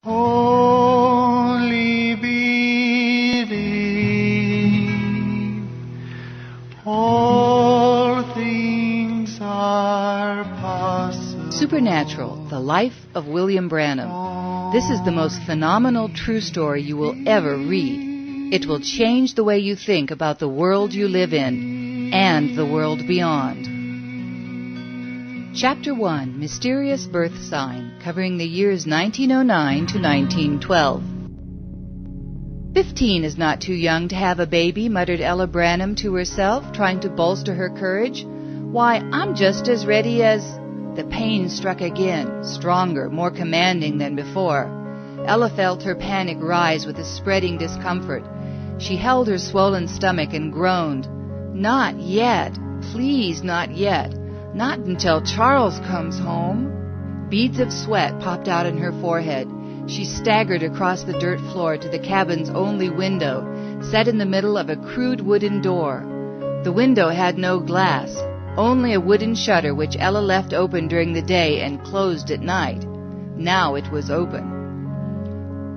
Only believe, all things are possible. Supernatural, the life of William Branham. This is the most phenomenal true story you will ever read. It will change the way you think about the world you live in and the world beyond. Chapter 1, Mysterious Birth Sign, covering the years 1909 to 1912. 15 is not too young to have a baby, muttered Ella Branham to herself, trying to bolster her courage. Why, I'm just as ready as... The pain struck again, stronger, more commanding than before. Ella felt her panic rise with a spreading discomfort. She held her swollen stomach and groaned. Not yet. Please, not yet. Not until Charles comes home. Beads of sweat popped out on her forehead. She staggered across the dirt floor to the cabin's only window, set in the middle of a crude wooden door. The window had no glass, only a wooden shutter which Ella left open during the day and closed at night. Now it was open.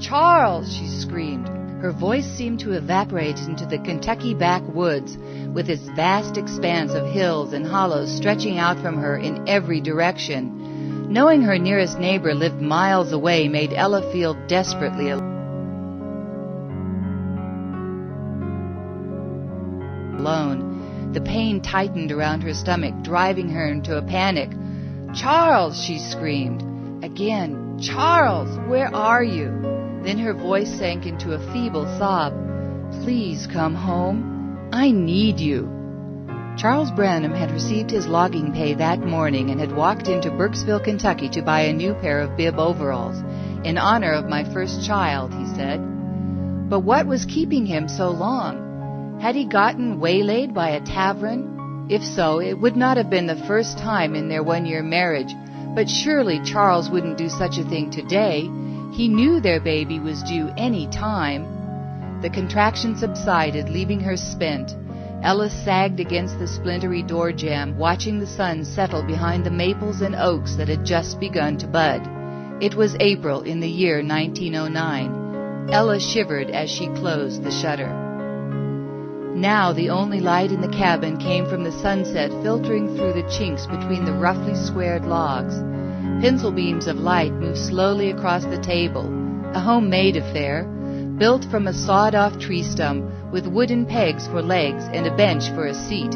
"Charles!" she screamed. Her voice seemed to evaporate into the Kentucky backwoods, with its vast expanse of hills and hollows stretching out from her in every direction. Knowing her nearest neighbor lived miles away made Ella feel desperately alone. The pain tightened around her stomach, driving her into a panic. "Charles!" she screamed. Again, "Charles, where are you?" Then her voice sank into a feeble sob. "Please come home. I need you." Charles Branham had received his logging pay that morning and had walked into Burkesville, Kentucky to buy a new pair of bib overalls. "In honor of my first child," he said. But what was keeping him so long? Had he gotten waylaid by a tavern? If so, it would not have been the first time in their one-year marriage, but surely Charles wouldn't do such a thing today. He knew their baby was due any time. The contraction subsided, leaving her spent. Ella sagged against the splintery door jamb, watching the sun settle behind the maples and oaks that had just begun to bud. It was April in the year 1909. Ella shivered as she closed the shutter. Now the only light in the cabin came from the sunset filtering through the chinks between the roughly squared logs. Pencil beams of light moved slowly across the table, a homemade affair, built from a sawed-off tree stump with wooden pegs for legs and a bench for a seat.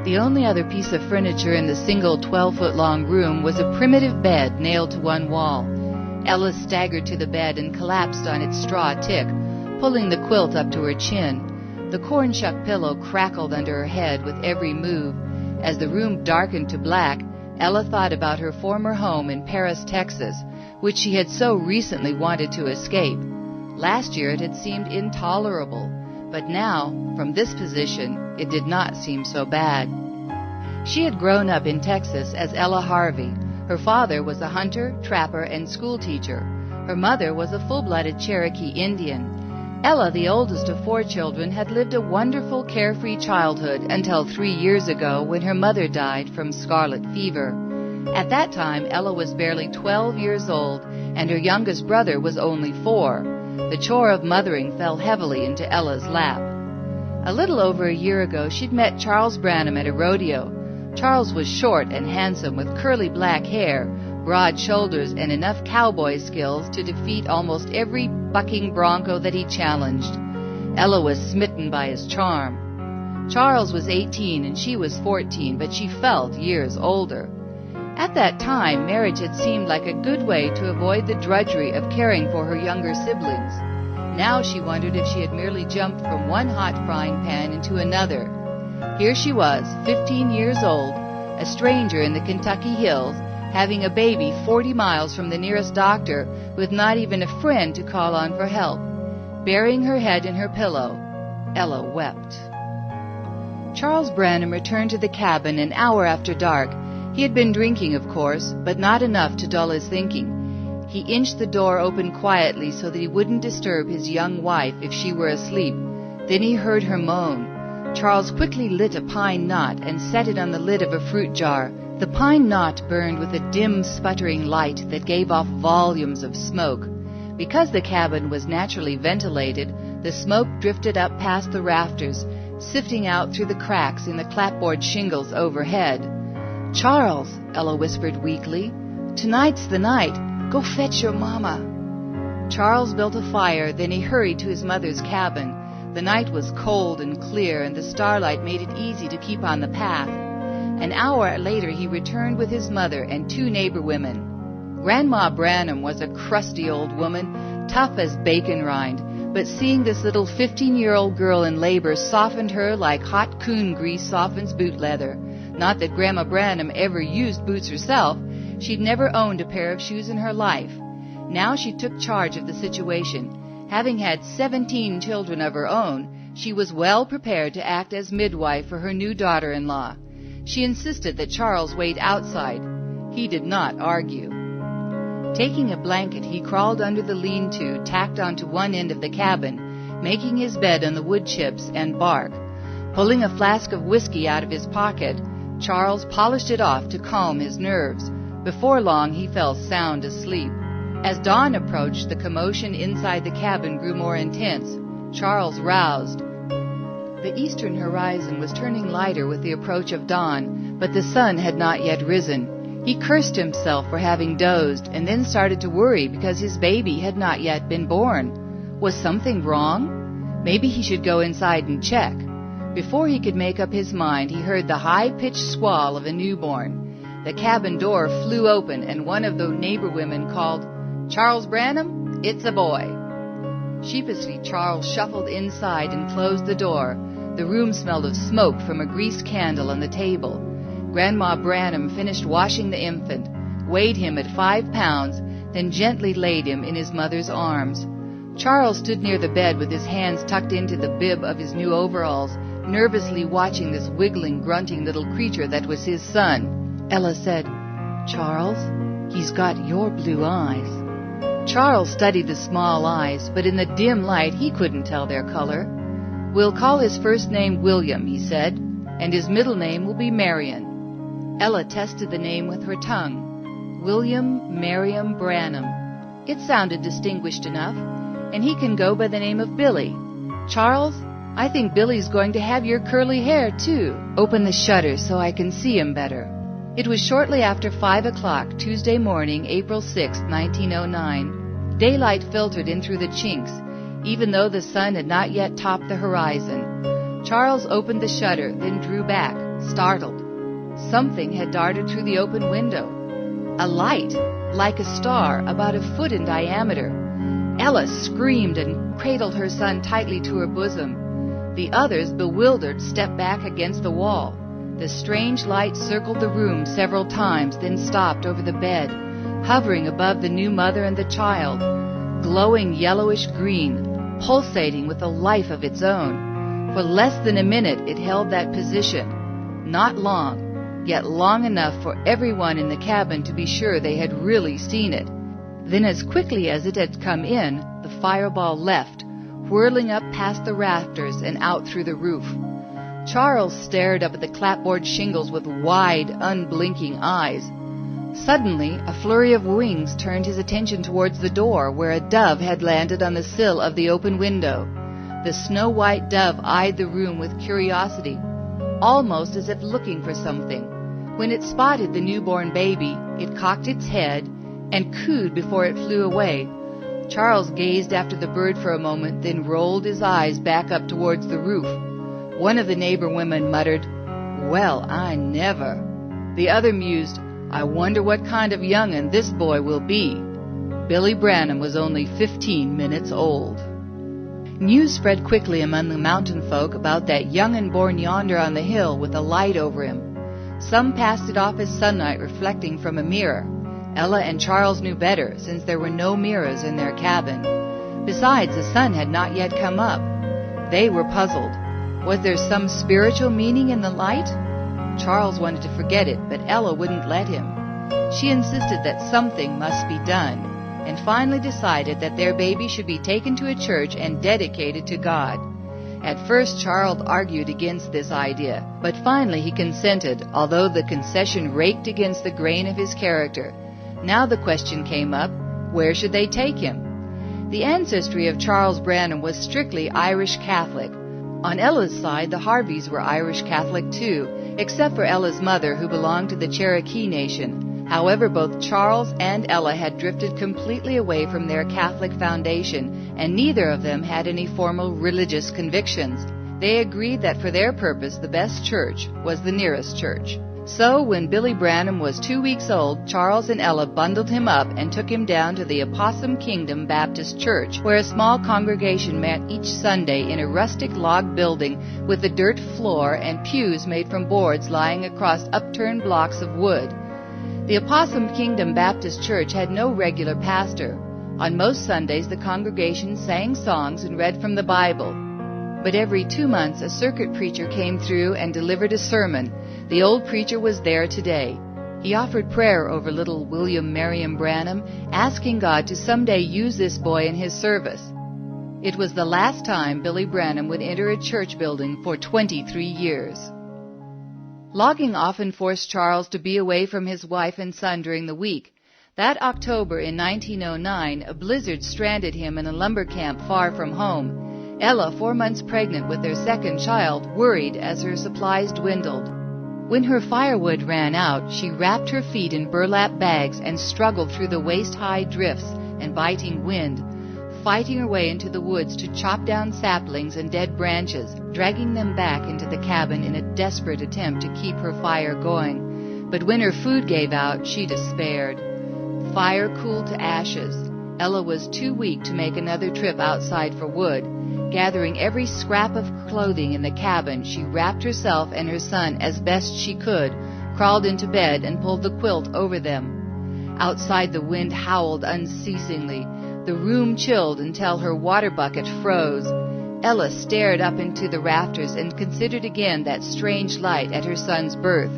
The only other piece of furniture in the single 12-foot-long room was a primitive bed nailed to one wall. Ella staggered to the bed and collapsed on its straw tick, pulling the quilt up to her chin. The corn-shuck pillow crackled under her head with every move. As the room darkened to black, Ella thought about her former home in Paris, Texas, which she had so recently wanted to escape. Last year it had seemed intolerable, but now, from this position, it did not seem so bad. She had grown up in Texas as Ella Harvey. Her father was a hunter, trapper, and schoolteacher. Her mother was a full-blooded Cherokee Indian. Ella, the oldest of 4 children, had lived a wonderful, carefree childhood until 3 years ago when her mother died from scarlet fever. At that time, Ella was barely 12 years old, and her youngest brother was only 4. The chore of mothering fell heavily into Ella's lap. A little over a year ago, she'd met Charles Branham at a rodeo. Charles was short and handsome with curly black hair, broad shoulders, and enough cowboy skills to defeat almost every bucking bronco that he challenged. Ella was smitten by his charm. Charles was 18 and she was 14, but she felt years older. At that time, marriage had seemed like a good way to avoid the drudgery of caring for her younger siblings. Now she wondered if she had merely jumped from one hot frying pan into another. Here she was, 15 years old, a stranger in the Kentucky hills, having a baby 40 miles from the nearest doctor, with not even a friend to call on for help. Burying her head in her pillow, Ella wept. Charles Branham returned to the cabin an hour after dark. He had been drinking, of course, but not enough to dull his thinking. He inched the door open quietly so that he wouldn't disturb his young wife if she were asleep. Then he heard her moan. Charles quickly lit a pine knot and set it on the lid of a fruit jar. The pine knot burned with a dim, sputtering light that gave off volumes of smoke. Because the cabin was naturally ventilated, the smoke drifted up past the rafters, sifting out through the cracks in the clapboard shingles overhead. "Charles," Ella whispered weakly, "tonight's the night. Go fetch your mama." Charles built a fire, then he hurried to his mother's cabin. The night was cold and clear, and the starlight made it easy to keep on the path. An hour later he returned with his mother and 2 neighbor women. Grandma Branham was a crusty old woman, tough as bacon rind, but seeing this little 15-year-old girl in labor softened her like hot coon grease softens boot leather. Not that Grandma Branham ever used boots herself. She'd never owned a pair of shoes in her life. Now she took charge of the situation. Having had 17 children of her own, she was well prepared to act as midwife for her new daughter-in-law. She insisted that Charles wait outside. He did not argue. Taking a blanket, he crawled under the lean-to tacked onto one end of the cabin, making his bed on the wood chips and bark. Pulling a flask of whiskey out of his pocket, Charles polished it off to calm his nerves. Before long, he fell sound asleep. As dawn approached, the commotion inside the cabin grew more intense. Charles roused. The eastern horizon was turning lighter with the approach of dawn, but the sun had not yet risen. He cursed himself for having dozed, and then started to worry because his baby had not yet been born. Was something wrong? Maybe he should go inside and check. Before he could make up his mind, he heard the high-pitched squall of a newborn. The cabin door flew open, and one of the neighbor women called, "Charles Branham, it's a boy." Sheepishly, Charles shuffled inside and closed the door. The room smelled of smoke from a greased candle on the table. Grandma Branham finished washing the infant, weighed him at 5 pounds, then gently laid him in his mother's arms. Charles stood near the bed with his hands tucked into the bib of his new overalls, nervously watching this wiggling, grunting little creature that was his son. Ella said, "Charles, he's got your blue eyes." Charles studied the small eyes, but in the dim light he couldn't tell their color. "We'll call his first name William," he said, "and his middle name will be Marion." Ella tested the name with her tongue. William Marion Branham. It sounded distinguished enough, and he can go by the name of Billy. "Charles, I think Billy's going to have your curly hair, too. Open the shutters so I can see him better." It was shortly after 5 o'clock, Tuesday morning, April 6, 1909. Daylight filtered in through the chinks, even though the sun had not yet topped the horizon. Charles opened the shutter, then drew back, startled. Something had darted through the open window. A light, like a star, about a foot in diameter. Ella screamed and cradled her son tightly to her bosom. The others, bewildered, stepped back against the wall. The strange light circled the room several times, then stopped over the bed, hovering above the new mother and the child, glowing yellowish green, pulsating with a life of its own. For less than a minute it held that position. Not long, yet long enough for everyone in the cabin to be sure they had really seen it. Then as quickly as it had come in, the fireball left, whirling up past the rafters and out through the roof. Charles stared up at the clapboard shingles with wide, unblinking eyes. Suddenly, a flurry of wings turned his attention towards the door, where a dove had landed on the sill of the open window. The snow-white dove eyed the room with curiosity, almost as if looking for something. When it spotted the newborn baby, it cocked its head and cooed before it flew away. Charles gazed after the bird for a moment, then rolled his eyes back up towards the roof. One of the neighbor women muttered, "Well, I never." The other mused, "I wonder what kind of young'un this boy will be." Billy Branham was only 15 minutes old. News spread quickly among the mountain folk about that young'un born yonder on the hill with a light over him. Some passed it off as sunlight reflecting from a mirror. Ella and Charles knew better, since there were no mirrors in their cabin. Besides, the sun had not yet come up. They were puzzled. Was there some spiritual meaning in the light? Charles wanted to forget it, but Ella wouldn't let him. She insisted that something must be done, and finally decided that their baby should be taken to a church and dedicated to God. At first, Charles argued against this idea, but finally he consented, although the concession raked against the grain of his character. Now the question came up, where should they take him? The ancestry of Charles Branham was strictly Irish Catholic. On Ella's side, the Harveys were Irish Catholic too, except for Ella's mother, who belonged to the Cherokee Nation. However, both Charles and Ella had drifted completely away from their Catholic foundation, and neither of them had any formal religious convictions. They agreed that for their purpose, the best church was the nearest church. So, when Billy Branham was 2 weeks old, Charles and Ella bundled him up and took him down to the Opossum Kingdom Baptist Church, where a small congregation met each Sunday in a rustic log building with a dirt floor and pews made from boards lying across upturned blocks of wood. The Opossum Kingdom Baptist Church had no regular pastor. On most Sundays, the congregation sang songs and read from the Bible. But every 2 months, a circuit preacher came through and delivered a sermon. The old preacher was there today. He offered prayer over little William Merriam Branham, asking God to someday use this boy in his service. It was the last time Billy Branham would enter a church building for 23 years. Logging often forced Charles to be away from his wife and son during the week. That October in 1909, a blizzard stranded him in a lumber camp far from home. Ella, 4 months pregnant with their second child, worried as her supplies dwindled. When her firewood ran out, she wrapped her feet in burlap bags and struggled through the waist-high drifts and biting wind, fighting her way into the woods to chop down saplings and dead branches, dragging them back into the cabin in a desperate attempt to keep her fire going. But when her food gave out, she despaired. The fire cooled to ashes. Ella was too weak to make another trip outside for wood. Gathering every scrap of clothing in the cabin, she wrapped herself and her son as best she could, crawled into bed, and pulled the quilt over them. Outside, the wind howled unceasingly. The room chilled until her water bucket froze. Ella stared up into the rafters and considered again that strange light at her son's birth.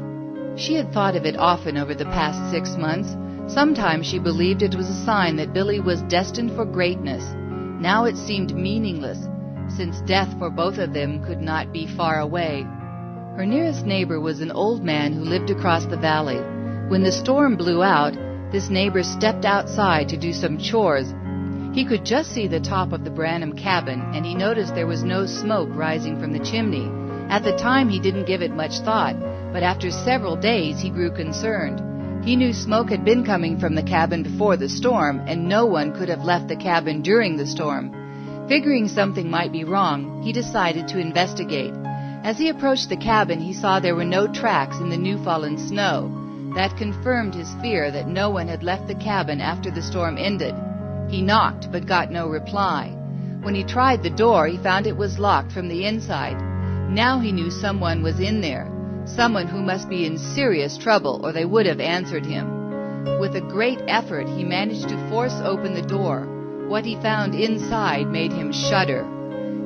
She had thought of it often over the past 6 months. Sometimes she believed it was a sign that Billy was destined for greatness. Now it seemed meaningless, since death for both of them could not be far away. Her nearest neighbor was an old man who lived across the valley. When the storm blew out, this neighbor stepped outside to do some chores. He could just see the top of the Branham cabin, and he noticed there was no smoke rising from the chimney. At the time, he didn't give it much thought, but after several days, he grew concerned. He knew smoke had been coming from the cabin before the storm, and no one could have left the cabin during the storm. Figuring something might be wrong, he decided to investigate. As he approached the cabin, he saw there were no tracks in the new-fallen snow. That confirmed his fear that no one had left the cabin after the storm ended. He knocked, but got no reply. When he tried the door, he found it was locked from the inside. Now he knew someone was in there, someone who must be in serious trouble, or they would have answered him. With a great effort, he managed to force open the door. What he found inside made him shudder.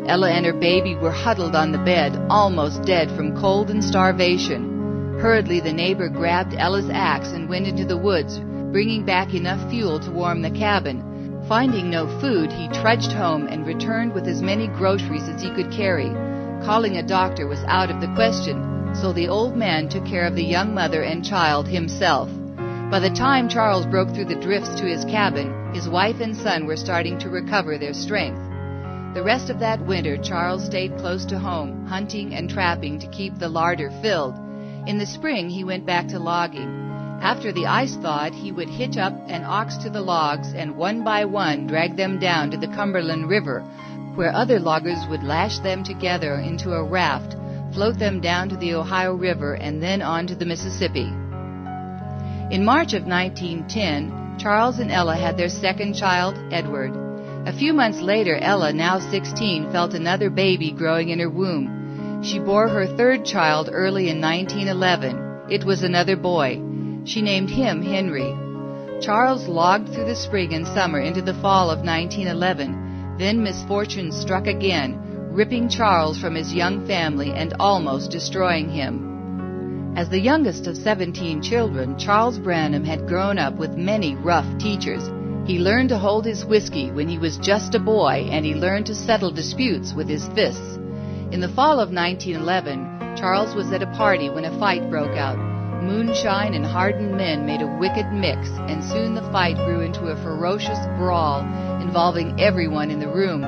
Ella and her baby were huddled on the bed, almost dead from cold and starvation. Hurriedly, the neighbor grabbed Ella's axe and went into the woods, bringing back enough fuel to warm the cabin. Finding no food, he trudged home and returned with as many groceries as he could carry. Calling a doctor was out of the question, so the old man took care of the young mother and child himself. By the time Charles broke through the drifts to his cabin, his wife and son were starting to recover their strength. The rest of that winter, Charles stayed close to home, hunting and trapping to keep the larder filled. In the spring, he went back to logging. After the ice thawed, he would hitch up an ox to the logs and one by one drag them down to the Cumberland River, where other loggers would lash them together into a raft, float them down to the Ohio River, and then on to the Mississippi. In March of 1910, Charles and Ella had their second child, Edward. A few months later, Ella, now 16, felt another baby growing in her womb. She bore her third child early in 1911. It was another boy. She named him Henry. Charles logged through the spring and summer into the fall of 1911. Then misfortune struck again, ripping Charles from his young family and almost destroying him. As the youngest of 17 children, Charles Branham had grown up with many rough teachers. He learned to hold his whiskey when he was just a boy, and he learned to settle disputes with his fists. In the fall of 1911, Charles was at a party when a fight broke out. Moonshine and hardened men made a wicked mix, and soon the fight grew into a ferocious brawl involving everyone in the room.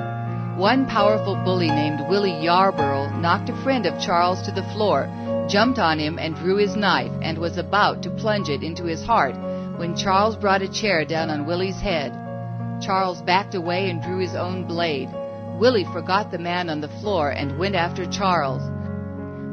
One powerful bully named Willie Yarborough knocked a friend of Charles to the floor, jumped on him and drew his knife, and was about to plunge it into his heart when Charles brought a chair down on Willie's head. Charles backed away and drew his own blade. Willie forgot the man on the floor and went after Charles.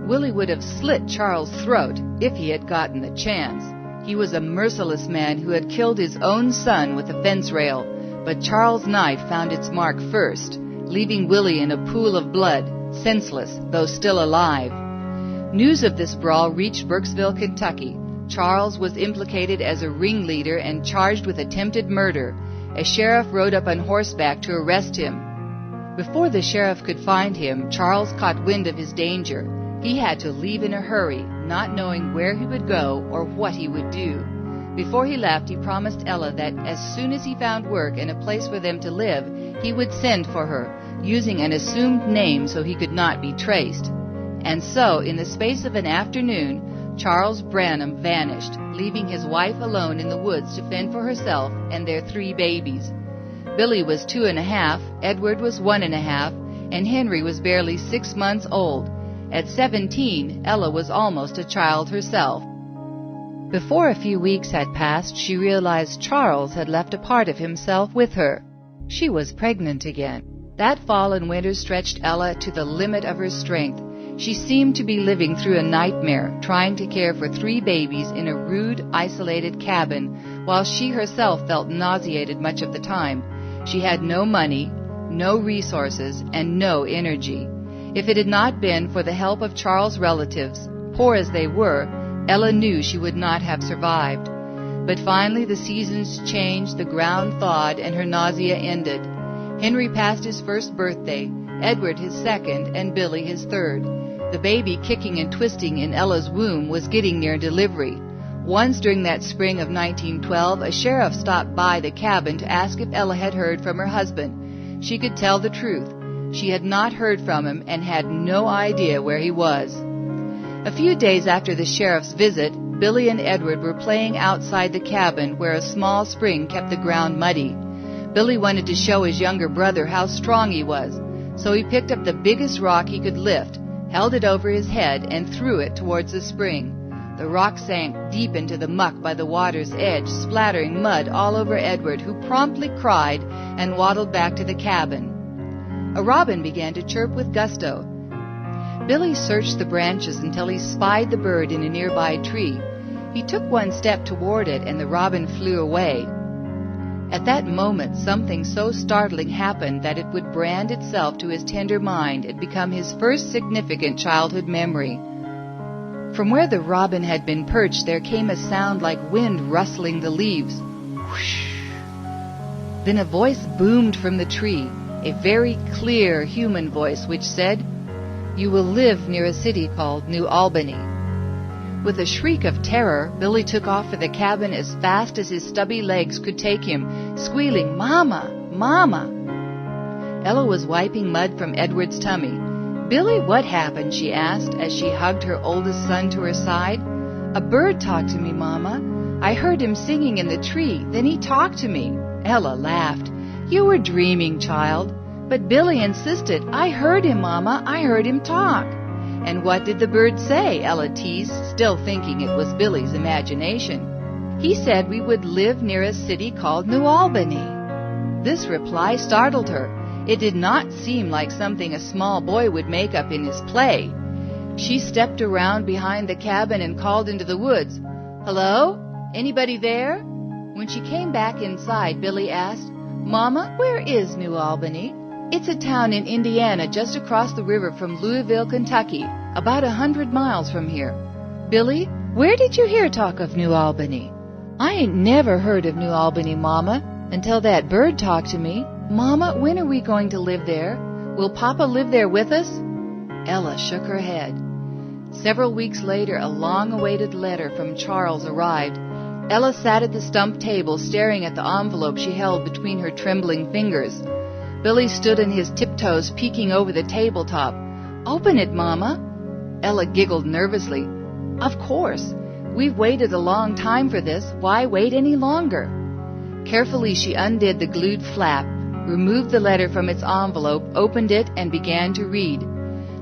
Willie would have slit Charles' throat if he had gotten the chance. He was a merciless man who had killed his own son with a fence rail, but Charles' knife found its mark first, leaving Willie in a pool of blood, senseless, though still alive. News of this brawl reached Burkesville, Kentucky. Charles was implicated as a ringleader and charged with attempted murder. A sheriff rode up on horseback to arrest him. Before the sheriff could find him, Charles caught wind of his danger. He had to leave in a hurry, not knowing where he would go or what he would do. Before he left, he promised Ella that as soon as he found work and a place for them to live, he would send for her, using an assumed name so he could not be traced. And so, in the space of an afternoon, Charles Branham vanished, leaving his wife alone in the woods to fend for herself and their 3 babies. Billy was 2.5, Edward was 1.5, and Henry was barely 6 months old. At 17, Ella was almost a child herself. Before a few weeks had passed, she realized Charles had left a part of himself with her. She was pregnant again. That fall and winter stretched Ella to the limit of her strength. She seemed to be living through a nightmare, trying to care for 3 babies in a rude, isolated cabin, while she herself felt nauseated much of the time. She had no money, no resources, and no energy. If it had not been for the help of Charles' relatives, poor as they were, Ella knew she would not have survived. But finally the seasons changed, the ground thawed, and her nausea ended. Henry passed his 1st birthday, Edward his 2nd, and Billy his 3rd. The baby, kicking and twisting in Ella's womb, was getting near delivery. Once during that spring of 1912, a sheriff stopped by the cabin to ask if Ella had heard from her husband. She could tell the truth. She had not heard from him and had no idea where he was. A few days after the sheriff's visit, Billy and Edward were playing outside the cabin where a small spring kept the ground muddy. Billy wanted to show his younger brother how strong he was, so he picked up the biggest rock he could lift, held it over his head, and threw it towards the spring. The rock sank deep into the muck by the water's edge, splattering mud all over Edward, who promptly cried and waddled back to the cabin. A robin began to chirp with gusto. Billy searched the branches until he spied the bird in a nearby tree. He took one step toward it, and the robin flew away. At that moment, something so startling happened that it would brand itself to his tender mind and become his first significant childhood memory. From where the robin had been perched, there came a sound like wind rustling the leaves. Whoosh! Then a voice boomed from the tree, a very clear human voice which said, "You will live near a city called New Albany." With a shriek of terror, Billy took off for the cabin as fast as his stubby legs could take him, squealing, "Mama! Mama!" Ella was wiping mud from Edward's tummy. "Billy, what happened?" she asked as she hugged her oldest son to her side. "A bird talked to me, Mama. I heard him singing in the tree. Then he talked to me." Ella laughed. "You were dreaming, child." But Billy insisted, "I heard him, Mama. I heard him talk." "And what did the bird say?" Ella teased, still thinking it was Billy's imagination. "He said we would live near a city called New Albany." This reply startled her. It did not seem like something a small boy would make up in his play. She stepped around behind the cabin and called into the woods, "Hello? Anybody there?" When she came back inside, Billy asked, "Mama, where is New Albany?" "It's a town in Indiana just across the river from Louisville, Kentucky, about 100 miles from here." "Billy, where did you hear talk of New Albany?" "I ain't never heard of New Albany, Mama, until that bird talked to me. Mama, when are we going to live there? Will Papa live there with us?" Ella shook her head. Several weeks later, a long-awaited letter from Charles arrived. Ella sat at the stump table staring at the envelope she held between her trembling fingers. Billy stood on his tiptoes peeking over the tabletop. "Open it, Mama." Ella giggled nervously. "Of course. We've waited a long time for this. Why wait any longer?" Carefully she undid the glued flap, removed the letter from its envelope, opened it, and began to read.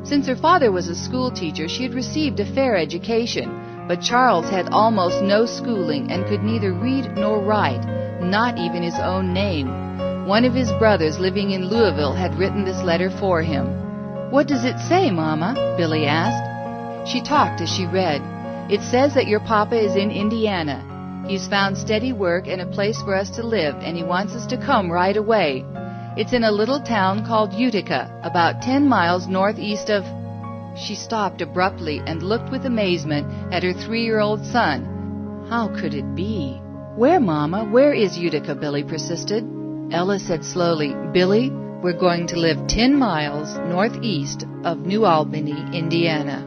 Since her father was a school teacher, she had received a fair education, but Charles had almost no schooling and could neither read nor write, not even his own name. One of his brothers living in Louisville had written this letter for him. "What does it say, Mama?" Billy asked. She talked as she read. "It says that your papa is in Indiana. He's found steady work and a place for us to live, and he wants us to come right away. It's in a little town called Utica, about 10 miles northeast of—" She stopped abruptly and looked with amazement at her 3-year-old son. How could it be? "Where, Mama? Where is Utica?" Billy persisted. Ella said slowly, "Billy, we're going to live 10 miles northeast of New Albany, Indiana."